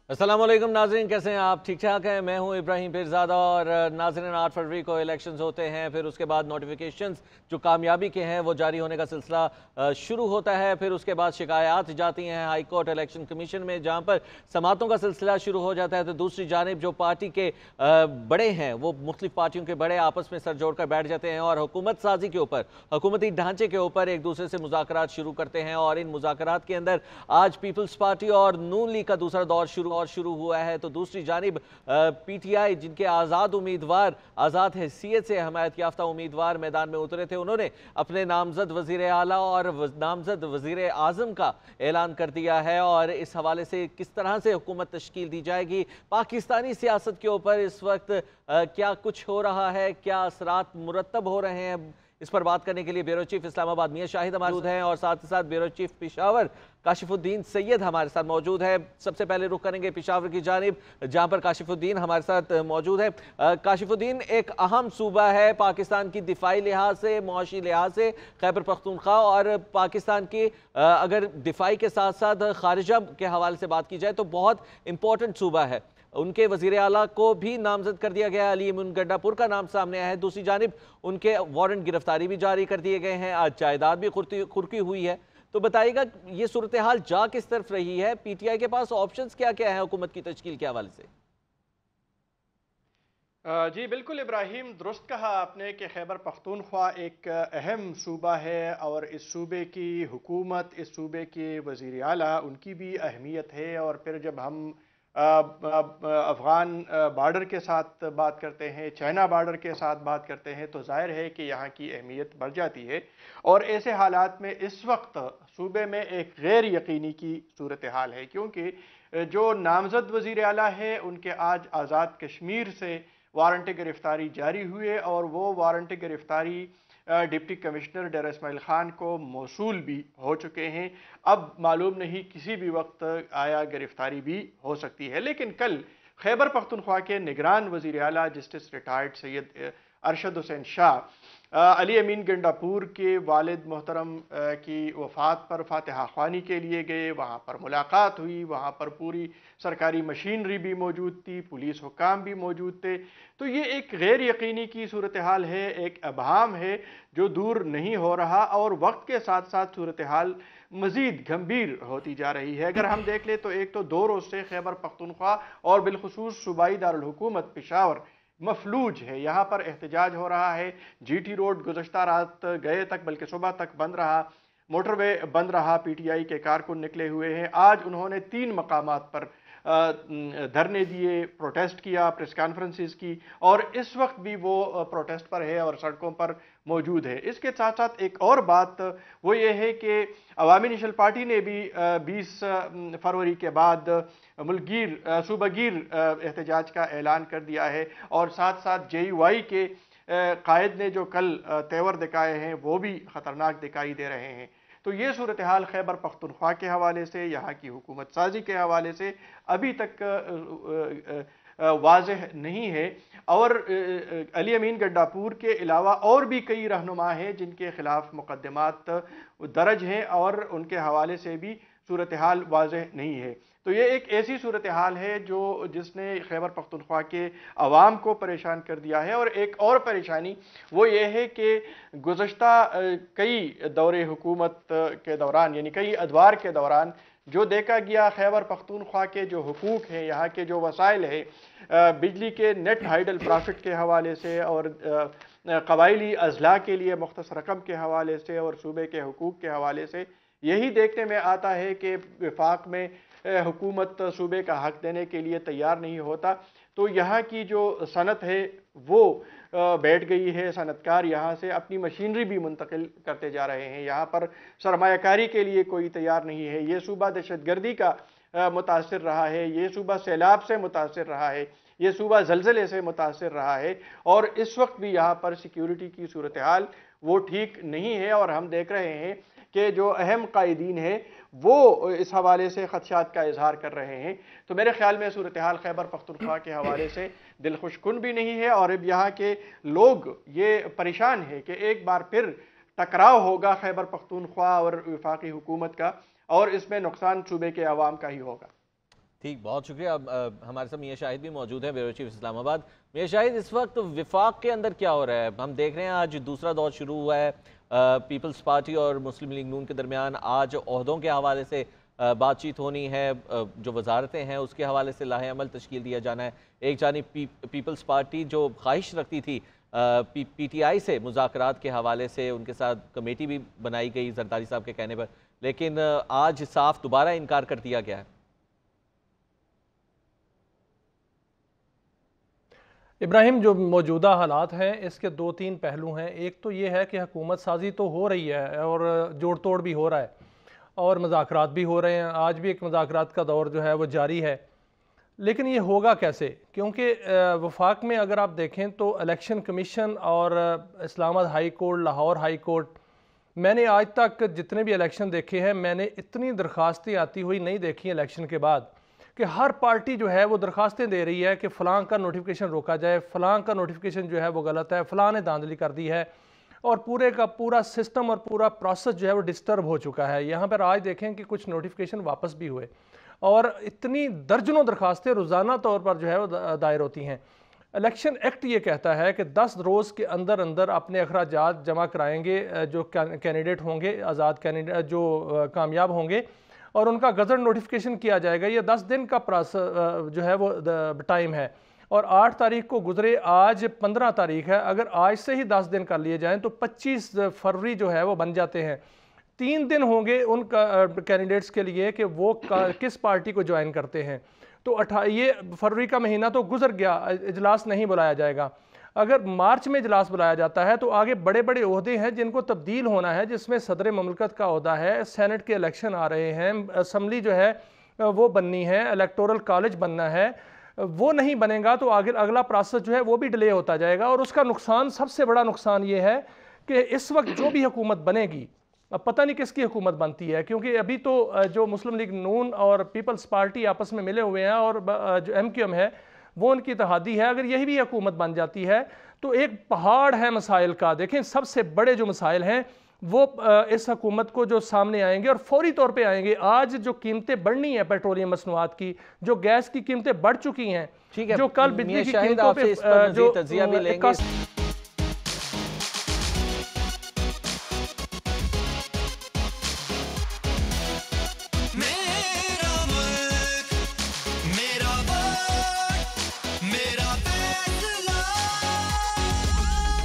अस्सलामुअलैकुम नाज़रीन, कैसे हैं आप? ठीक ठाक हैं। मैं हूं इब्राहिम पीरज़ादा और नाज़रीन 8 फरवरी को इलेक्शंस होते हैं, फिर उसके बाद नोटिफिकेशंस जो कामयाबी के हैं वो जारी होने का सिलसिला शुरू होता है। फिर उसके बाद शिकायत जाती हैं हाई कोर्ट इलेक्शन कमीशन में, जहां पर समातों का सिलसिला शुरू हो जाता है। तो दूसरी जानिब जो पार्टी के बड़े हैं वो मुख्तलिफ पार्टियों के बड़े आपस में सर जोड़ कर बैठ जाते हैं और हुकूमत साजी के ऊपर, हुकूमती ढांचे के ऊपर एक दूसरे से मुज़ाकरात शुरू करते हैं। और इन मुज़ाकरात के अंदर आज पीपल्स पार्टी और नून लीग का दूसरा दौर शुरू हुआ है। तो दूसरी जानिब पीटीआई, जिनके आज़ाद उम्मीदवार, आज़ाद हैसियत से हमायत याफ्ता उम्मीदवार मैदान में उतरे थे, उन्होंने अपने नामजद वज़ीर आला और नामजद वज़ीर आज़म का ऐलान कर दिया है। और इस हवाले से किस तरह से हुकूमत तश्कील दी जाएगी, पाकिस्तानी सियासत के ऊपर इस वक्त क्या कुछ हो रहा है, क्या असरात मुरतब हो रहे हैं, इस पर बात करने के लिए ब्यूरो चीफ इस्लामाबाद मियां शाहिद मौजूद हैं और साथ ही साथ ब्यूरो चीफ पेशावर काशिफुद्दीन सैयद हमारे साथ मौजूद है। सबसे पहले रुख करेंगे पेशावर की जानिब, जहां पर काशिफुद्दीन हमारे साथ मौजूद है। काशिफुद्दीन, एक अहम सूबा है पाकिस्तान की दिफाई लिहाज से, मुआशी लिहाज से, खैबर पख्तूनख्वा, और पाकिस्तान की अगर दिफाई के साथ साथ खारिजा के हवाले से बात की जाए तो बहुत इंपॉर्टेंट सूबा है। उनके वजीर आला को भी नामजद कर दिया गया, अली अमीन गंडापुर का नाम सामने आया है। दूसरी जानिब उनके वारंट गिरफ्तारी भी जारी कर दिए गए हैं, आज जायदाद भी खुर्की हुई है। तो बताइएगा ये सूरत हाल जा किस तरफ रही है, पीटीआई के पास ऑप्शंस क्या क्या है हुकूमत की तश्कील के हवाले से? जी बिल्कुल इब्राहिम, दुरुस्त कहा आपने कि खैबर पख्तूनख्वा एक अहम सूबा है और इस सूबे की हुकूमत, इस सूबे के वज़ीर आला, उनकी भी अहमियत है। और फिर जब हम अफ़गान बॉर्डर के साथ बात करते हैं, चाइना बॉर्डर के साथ बात करते हैं, तो ज़ाहिर है कि यहाँ की अहमियत बढ़ जाती है। और ऐसे हालात में इस वक्त सूबे में एक गैर यकीनी की सूरत हाल है, क्योंकि जो नामज़द वज़ीर आला है उनके आज आज़ाद कश्मीर से वारंट गिरफ्तारी जारी हुए और वो वारंट गिरफ्तारी डिप्टी कमिश्नर डेरा इस्माइल खान को मौसूल भी हो चुके हैं। अब मालूम नहीं किसी भी वक्त आया गिरफ्तारी भी हो सकती है। लेकिन कल खैबर पख्तूनख्वा के निगरान वज़ीर आला जस्टिस रिटायर्ड सैयद अरशद हुसैन शाह अली अमीन गंडापुर के वालिद मोहतरम की वफ़ात पर फातिहा ख्वानी के लिए गए। वहाँ पर मुलाकात हुई, वहाँ पर पूरी सरकारी मशीनरी भी मौजूद थी, पुलिस हुक्काम भी मौजूद थे। तो ये एक गैर यकीनी की सूरत हाल है, एक अबहम है जो दूर नहीं हो रहा और वक्त के साथ साथ सूरत हाल मज़ीद गंभीर होती जा रही है। अगर हम देख लें तो एक तो 2 रोज़ से खैबर पख्तूनख्वा और बिलखुसूस सूबाई दारुल हुकूमत पेशावर मफलूज है। यहाँ पर एहतजाज हो रहा है। जीटी रोड गुज़श्ता रात गए तक, बल्कि सुबह तक बंद रहा, मोटरवे बंद रहा, पीटीआई के कारकुन निकले हुए हैं। आज उन्होंने 3 मकामात पर धरने दिए, प्रोटेस्ट किया, प्रेस कॉन्फ्रेंसिस की, और इस वक्त भी वो प्रोटेस्ट पर है और सड़कों पर मौजूद है। इसके साथ साथ एक और बात वो ये है कि अवामी नेशनल पार्टी ने भी 20 फरवरी के बाद मुल्कगीर सूबागीर एहतजाज का ऐलान कर दिया है। और साथ साथ JUI के कायद ने जो कल तेवर दिखाए हैं वो भी ख़तरनाक दिखाई दे रहे हैं। तो ये सूरत हाल खैबर पख्तूनख्वा के हवाले से, यहाँ की हुकूमत साजी के हवाले से अभी तक वाज़ेह नहीं है। और अली अमीन गंडापुर के अलावा और भी कई रहनुमा हैं जिनके खिलाफ मुकदमात दर्ज हैं और उनके हवाले से भी सूरत हाल वाज़ेह नहीं है। तो ये एक ऐसी सूरत हाल है जो जिसने खैबर पख्तूनख्वा के अवाम को परेशान कर दिया है। और एक और परेशानी वो ये है कि गुज़श्ता कई दौरे हुकूमत के दौरान, यानी कई अदवार के दौरान, जो देखा गया खैबर पख्तूनख्वा के जो हुकूक हैं, यहाँ के जो वसाइल है, बिजली के नेट हाइडल प्रॉफिट के हवाले से और कबायली अजला के लिए मुख्तस रकम के हवाले से और सूबे के हुकूक के हवाले से, यही देखने में आता है कि वफाक में हुकूमत सूबे का हक देने के लिए तैयार नहीं होता। तो यहाँ की जो सनत है वो बैठ गई है। सनतकार यहाँ से अपनी मशीनरी भी मुंतकिल करते जा रहे हैं। यहाँ पर सरमायाकारी के लिए कोई तैयार नहीं है। ये सूबा दहशतगर्दी का मुतासिर रहा है, ये सूबा सैलाब से मुतासिर रहा है, ये सूबा जलजले से मुतासिर रहा है। और इस वक्त भी यहाँ पर सिक्योरिटी की सूरत हाल वो ठीक नहीं है। और हम देख रहे हैं कि जो अहम कायदीन है वो इस हवाले से खदशात का इजहार कर रहे हैं। तो मेरे ख्याल में सूरत हाल खैबर पख्तूनख्वा के हवाले से दिल खुशकुन भी नहीं है। और अब यहाँ के लोग ये परेशान है कि एक बार फिर टकराव होगा खैबर पख्तूनख्वा और वफाकी हुकूमत का, और इसमें नुकसान सूबे के अवाम का ही होगा। ठीक, बहुत शुक्रिया। अब हमारे साथ मियां शाहिद भी मौजूद है, ब्यूरो चीफ इस्लामाबाद। मियां शाहिद, इस वक्त विफाक के अंदर क्या हो रहा है? हम देख रहे हैं आज दूसरा दौर शुरू हुआ है पीपल्स पार्टी और मुस्लिम लीग नून के दरमियान। आज ओहदों के हवाले से बातचीत होनी है, जो वजारतें हैं उसके हवाले से लाहे अमल तश्कील दिया जाना है। एक जानिब पीपल्स पार्टी जो ख्वाहिश रखती थी PTI से मुज़ाकरात के हवाले से, उनके साथ कमेटी भी बनाई गई जरदारी साहब के कहने पर, लेकिन आज साफ दोबारा इनकार कर दिया गया है। इब्राहिम, जो मौजूदा हालात हैं इसके दो तीन पहलू हैं। एक तो ये है कि हुकूमत साजी तो हो रही है और जोड़ तोड़ भी हो रहा है और मुज़ाकरात भी हो रहे हैं। आज भी एक मुज़ाकरात का दौर जो है वो जारी है, लेकिन ये होगा कैसे? क्योंकि वफाक में अगर आप देखें तो इलेक्शन कमीशन और Islamabad high court, Lahore high court, मैंने आज तक जितने भी इलेक्शन देखे हैं मैंने इतनी दरख्वास्तें आती हुई नहीं देखी इलेक्शन के बाद कि हर पार्टी जो है वो दरख्वास्तें दे रही है कि फ़लाँ का नोटिफिकेशन रोका जाए, फ़लाँ का नोटिफिकेशन जो है वो गलत है, फ़लाँ ने धांधली कर दी है, और पूरे का पूरा सिस्टम और पूरा प्रोसेस जो है वो डिस्टर्ब हो चुका है। यहाँ पर आज देखें कि कुछ नोटिफिकेशन वापस भी हुए और इतनी दर्जनों दरख्वास्तें रोज़ाना तौर पर जो है वो दायर होती हैं। इलेक्शन एक्ट ये कहता है कि 10 रोज़ के अंदर अंदर अपने अखराजात जमा कराएंगे जो कैंडिडेट होंगे, आज़ाद कैंडिडेट जो कामयाब होंगे, और उनका गज़ट नोटिफिकेशन किया जाएगा। ये 10 दिन का जो है वो टाइम है, और 8 तारीख को गुजरे, आज 15 तारीख है। अगर आज से ही 10 दिन कर लिए जाएँ तो 25 फरवरी जो है वो बन जाते हैं। 3 दिन होंगे उन कैंडिडेट्स के लिए कि वो किस पार्टी को ज्वाइन करते हैं। तो ये फरवरी का महीना तो गुजर गया, इजलास नहीं बुलाया जाएगा। अगर मार्च में इजलास बुलाया जाता है तो आगे बड़े बड़े ओहदे हैं जिनको तब्दील होना है, जिसमें सदर ममलकत का ओहदा है, सेनेट के इलेक्शन आ रहे हैं, असम्बली जो है वो बननी है, इलेक्टोरल कॉलेज बनना है। वो नहीं बनेगा तो आगे अगला प्रोसेस जो है वो भी डिले होता जाएगा। और उसका नुकसान, सबसे बड़ा नुकसान ये है कि इस वक्त जो भी हुकूमत बनेगी, अब पता नहीं किसकी हुकूमत बनती है, क्योंकि अभी तो जो मुस्लिम लीग नून और पीपल्स पार्टी आपस में मिले हुए हैं और जो MQM है वो उनकी इत्तेहादी है। अगर यही भी हुकूमत बन जाती है तो एक पहाड़ है मसाइल का। देखें, सबसे बड़े जो मसाइल हैं वो इस हुकूमत को जो सामने आएंगे और फौरी तौर पे आएंगे। आज जो कीमतें बढ़नी है पेट्रोलियम मसनूआत की, जो गैस की कीमतें बढ़ चुकी हैं, जो कल बिजली की कीमतों पे जो